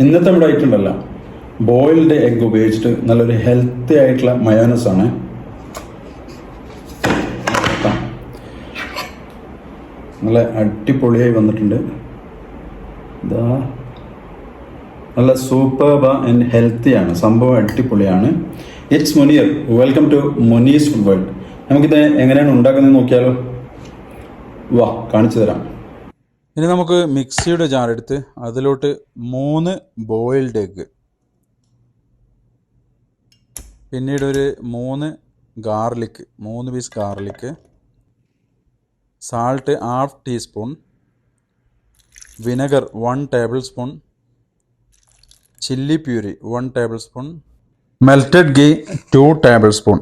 ഇന്നത്തെ നമ്മുടെ ഐറ്റം ഉണ്ടല്ലോ, ബോയിൽഡ് എഗ് ഉപയോഗിച്ചിട്ട് നല്ലൊരു ഹെൽത്തി ആയിട്ടുള്ള മയോനൈസാണ്. നല്ല അടിപൊളിയായി വന്നിട്ടുണ്ട്. ഇതാ നല്ല സൂപ്പർബ ആൻഡ് ഹെൽത്തിയാണ് സംഭവം, അടിപൊളിയാണ്. It's Muneer, welcome to Munee's food world. നമുക്കിത് എങ്ങനെയാണ് ഉണ്ടാക്കുന്നത് നോക്കിയാലോ? വാ, കാണിച്ചു തരാം. ഇനി നമുക്ക് മിക്സിയുടെ ജാർ എടുത്ത് അതിലോട്ട് 3 ബോയിൽഡ് എഗ്ഗ്, പിന്നീട് ഒരു 3 garlic, 3 piece garlic, salt 1/2 teaspoon, vinegar 1 tablespoon, chilli puree 1 tablespoon, melted ghee 2 tablespoon.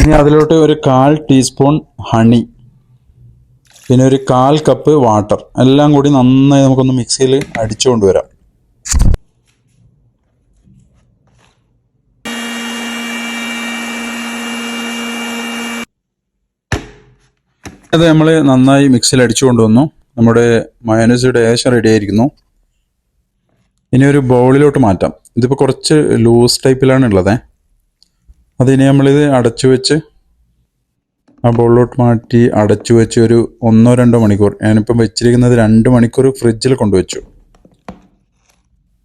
ഇനി അതിലോട്ട് ഒരു 1/4 ടീസ്പൂൺ ഹണി, പിന്നെ ഒരു 1/4 കപ്പ് വാട്ടർ. എല്ലാം കൂടി നന്നായി നമുക്കൊന്ന് മിക്സിയിൽ അടിച്ചു കൊണ്ടുവരാം. അത് നമ്മൾ നന്നായി മിക്സിയിൽ അടിച്ചു കൊണ്ടുവന്നു. നമ്മുടെ മയോനൈസ് ഏകദേശം റെഡി ആയിരിക്കുന്നു. ഇനി ഒരു ബൗളിലോട്ട് മാറ്റാം. ഇതിപ്പോൾ കുറച്ച് ലൂസ് ടൈപ്പിലാണ് ഉള്ളത്. അതിനി നമ്മളിത് അടച്ചു വെച്ച് ആ ബൗളിലോട്ട് മാറ്റി അടച്ചു വെച്ച് ഒരു 1-2 മണിക്കൂർ, ഞാനിപ്പം വെച്ചിരിക്കുന്നത് 2 മണിക്കൂർ ഫ്രിഡ്ജിൽ കൊണ്ടുവച്ചു.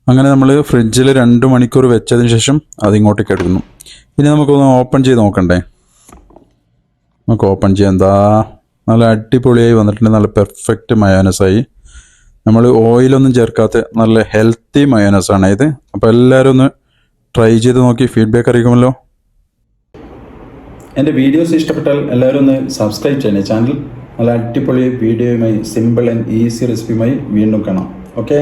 അങ്ങനെ നമ്മൾ ഫ്രിഡ്ജിൽ 2 മണിക്കൂർ വെച്ചതിന് ശേഷം അതിങ്ങോട്ടേക്ക് എടുക്കുന്നു. ഇനി നമുക്കൊന്ന് ഓപ്പൺ ചെയ്ത് നോക്കണ്ടേ? നമുക്ക് ഓപ്പൺ ചെയ്യാം. എന്താ നല്ല അടിപൊളിയായി വന്നിട്ടുണ്ട്. നല്ല പെർഫെക്റ്റ് മയോനൈസായി. നമ്മൾ ഓയിലൊന്നും ചേർക്കാത്ത നല്ല ഹെൽത്തി മയോനൈസാണ് ഇത്. അപ്പോൾ എല്ലാവരും ഒന്ന് ട്രൈ ചെയ്ത് നോക്കി ഫീഡ്ബാക്ക് അറിയിക്കുമല്ലോ. എൻ്റെ വീഡിയോസ് ഇഷ്ടപ്പെട്ടാൽ എല്ലാവരും ഒന്ന് സബ്സ്ക്രൈബ് ചെയ്യണേ ചാനൽ. നല്ല അടിപൊളി വീഡിയോയുമായി, സിമ്പിൾ ആൻഡ് ഈസി റെസിപ്പിയുമായി വീണ്ടും കാണാം. ഓക്കെ.